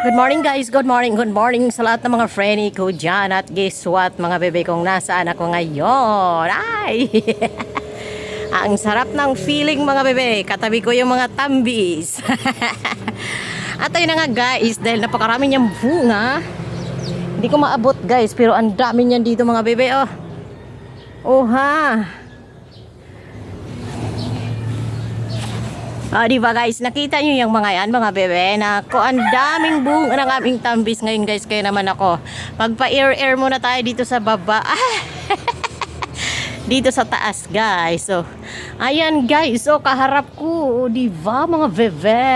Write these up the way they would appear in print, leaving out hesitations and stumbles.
Good morning guys, good morning sa lahat ng mga friendly ko dyan. At guess what mga bebe kong nasaan ako ngayon? Ay! Ang sarap ng feeling mga bebe, katabi ko yung mga tambis. At ayun na nga guys, dahil napakarami niyang bunga. Hindi ko maabot guys, pero ang dami niyan dito mga bebe oh. Oh ha! Diba guys, nakita nyo yung mga yan, mga bebe, na ko ang daming bunga ng aming tambis ngayon guys, kaya naman ako. Magpa-air muna tayo dito sa baba. Dito sa taas guys. So, ayan guys, so kaharap ko, diba mga bebe?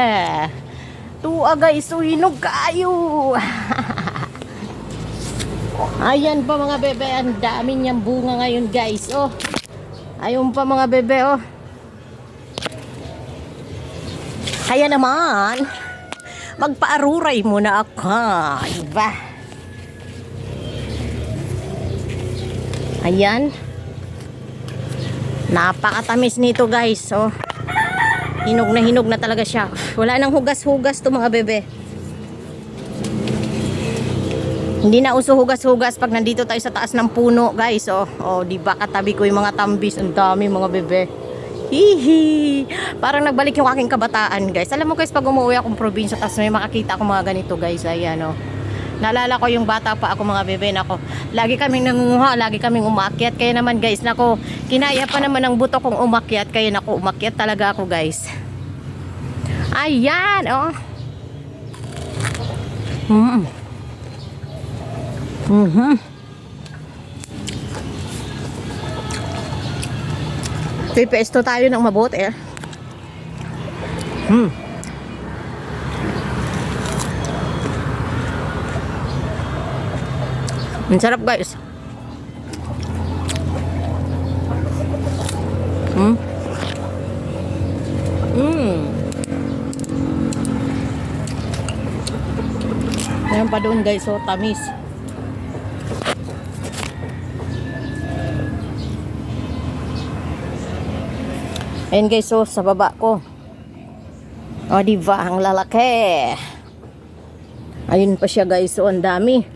Tuwa guys, so hinog kayo. Ayan pa mga bebe, ang dami niyang bunga ngayon guys. Oh, ayun pa mga bebe oh. Kaya naman, magpaaruray muna ako, diba? Ayan. Napakatamis nito guys, oh. Hinog na talaga siya. Wala nang hugas-hugas to mga bebe. Hindi na uso hugas-hugas pag nandito tayo sa taas ng puno guys, oh. Oh, diba katabi ko yung mga tambis, ang dami mga bebe. Hihi! Parang nagbalik yung aking kabataan guys. Alam mo guys, pag umuwi akong probinsya tapos may makakita akong mga ganito guys, ayan o. Naalala ko yung bata pa ako mga bebe, nako. Lagi kaming nangunguha, lagi kaming umakyat. Kaya naman guys, nako, kinaya pa naman ng buto kong umakyat. Kaya nako, umakyat talaga ako guys. Ayan o. Pipesto tayo ng mabuti eh. Ang sarap guys. Meron pa doon guys, so tamis. Ayan guys, so sa baba ko. O diba, ang lalaki. Ayun pa siya guys, so ang dami.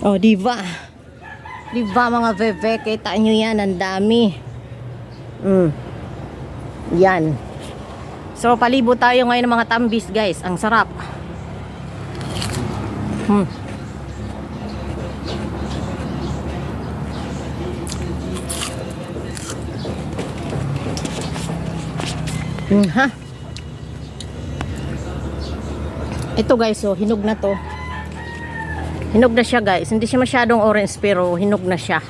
O diba. Diba mga bebe, kita nyo yan, ang dami. Yan. So palibo tayo ngayon ng mga tambis guys, ang sarap. Ha? Ito guys, so hinog na to. Hinog na siya guys. Hindi siya masyadong orange pero hinog na siya.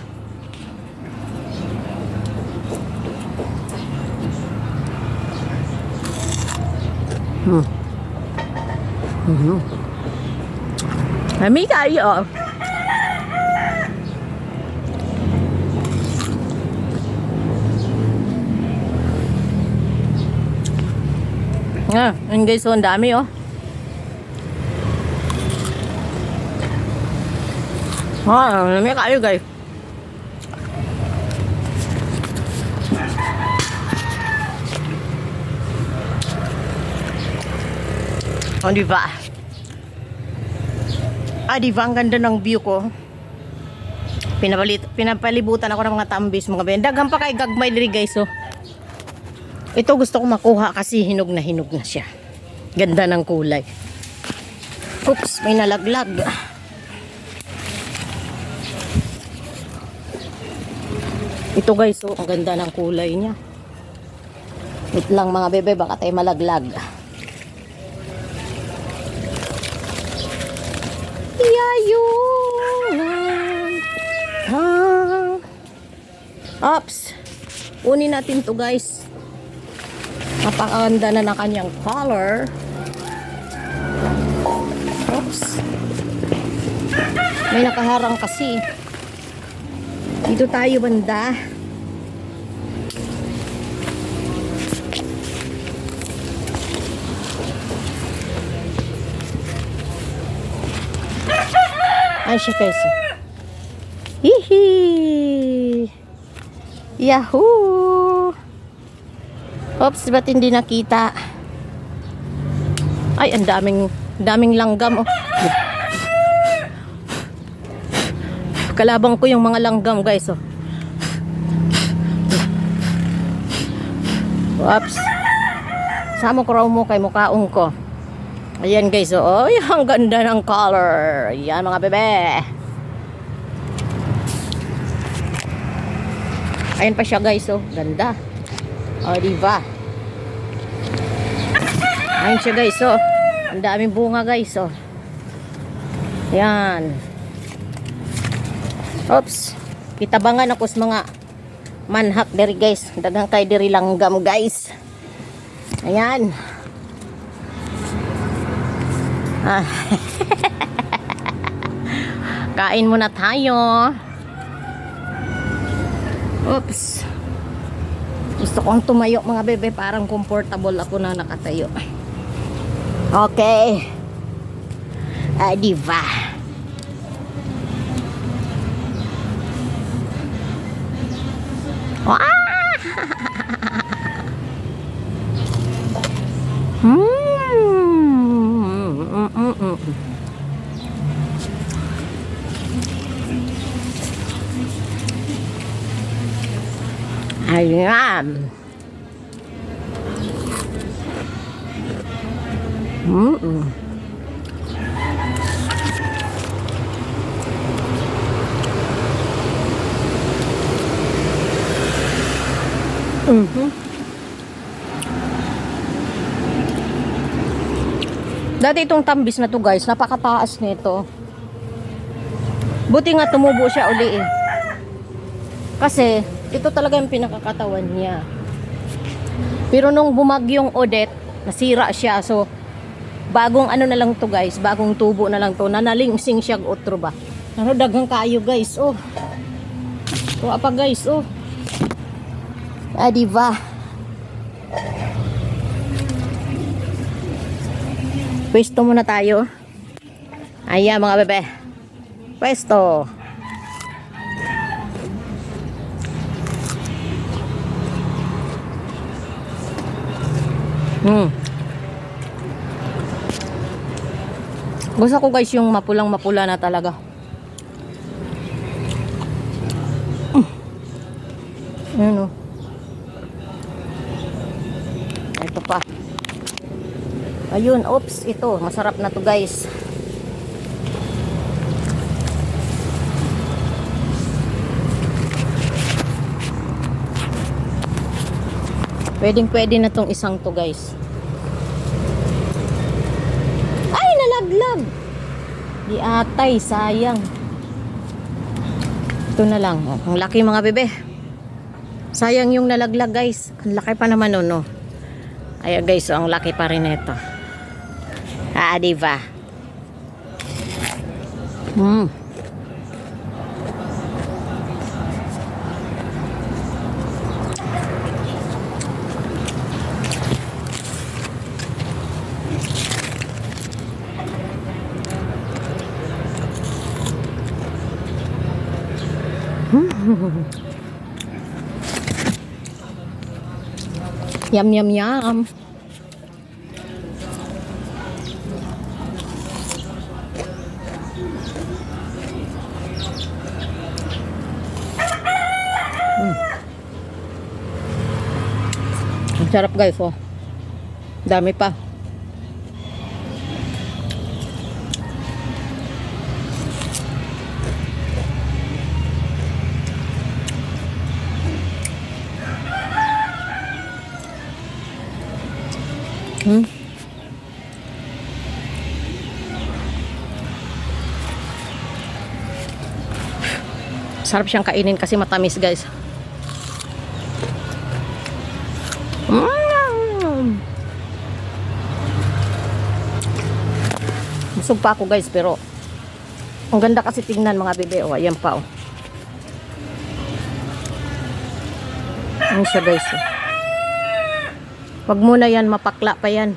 Lami kayo. Yun guys, so ang dami oh. Lami kayo guys. Oh, diba? Diba ang ganda ng view ko. Pinapalibutan ako ng mga tambis mga ben. Daghang pa kay gagmay diri guys oh. Ito gusto ko makuha kasi hinog na siya. Ganda ng kulay. Oops, may nalaglag. Ito guys, oh, ang ganda ng kulay niya. Wait lang mga bebe, baka tayo malaglag. Yayun! Oops! Unin natin to guys. Napakaganda na ng kanyang color. Oops. May nakaharang kasi. Dito tayo banda. Ay siya peso. Hihi! Yahoo! Oops, ba't hindi nakita? Ay, ang daming Daming langgam, oh. Kalabang ko yung mga langgam, guys, oh. Oops. Sama ko raw mo kay mukhaong ko. Ayan, guys, oh. Ay, ang ganda ng color. Ayan, mga bebe. Ayan pa siya, guys, oh. Ganda. Oh, diba? Ayan siya, guys, oh. Ang daming bunga, guys, oh. Ayan. Oops. Kitabangan ako sa mga manhak diri, guys. Dagang kay diri langgam, guys. Ayan. Ah. Kain muna tayo. Oops. Gusto kong tumayo, mga bebe. Parang comfortable ako na nakatayo. Okay. Diba? Ah! Ayan. Dati itong tambis na to, guys, napakataas nito. Buti nga tumubo siya uli, eh. Kasi ito talaga yung pinakakatawan niya. Pero nung bumagyong Odette, nasira siya. So bagong ano na lang to, guys, bagong tubo na lang to. Nanalingsing siya otro ba. Ano, dagang kayo, guys, oh. Tuwa pa, guys, oh. Diba? Pwesto muna tayo. Ayan, mga bebe. Pwesto. Gusto ko, guys, yung mapulang-mapula na talaga. Ayan, oh. Ito pa. Ayun, oops, ito. Masarap na to, guys. Pwedeng-pwede na tong isang to, guys. Ay, nalaglag. Di atay, sayang. Ito na lang. Ang laki, mga bebe. Sayang yung nalaglag, guys. Ang laki pa naman, no? Ayan, guys, so, ang laki pa rin ito. Diba? Yum, yum, yum. Ang sarap, guys, oh. Dami pa. Sarap siyang kainin kasi matamis, guys. Busog pa ako, guys, pero ang ganda kasi tingnan, mga bebe. Oh, ayan pa, oh. Ayan siya, guys, oh. Wag muna yan, mapakla pa yan.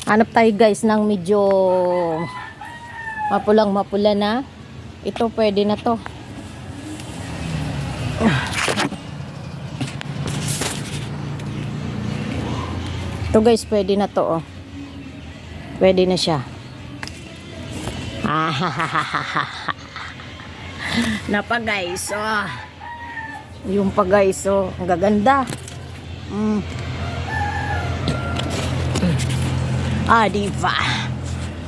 Hanap tayo, guys, ng medyo mapulang-mapula na. Ito, pwede na to. Ito guys, pwede na to, oh. Pwede na siya. Na pa guys, oh. Yung pa guys, oh. Ang gaganda. Diba?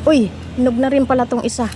Uy, hinog na rin pala tong isa.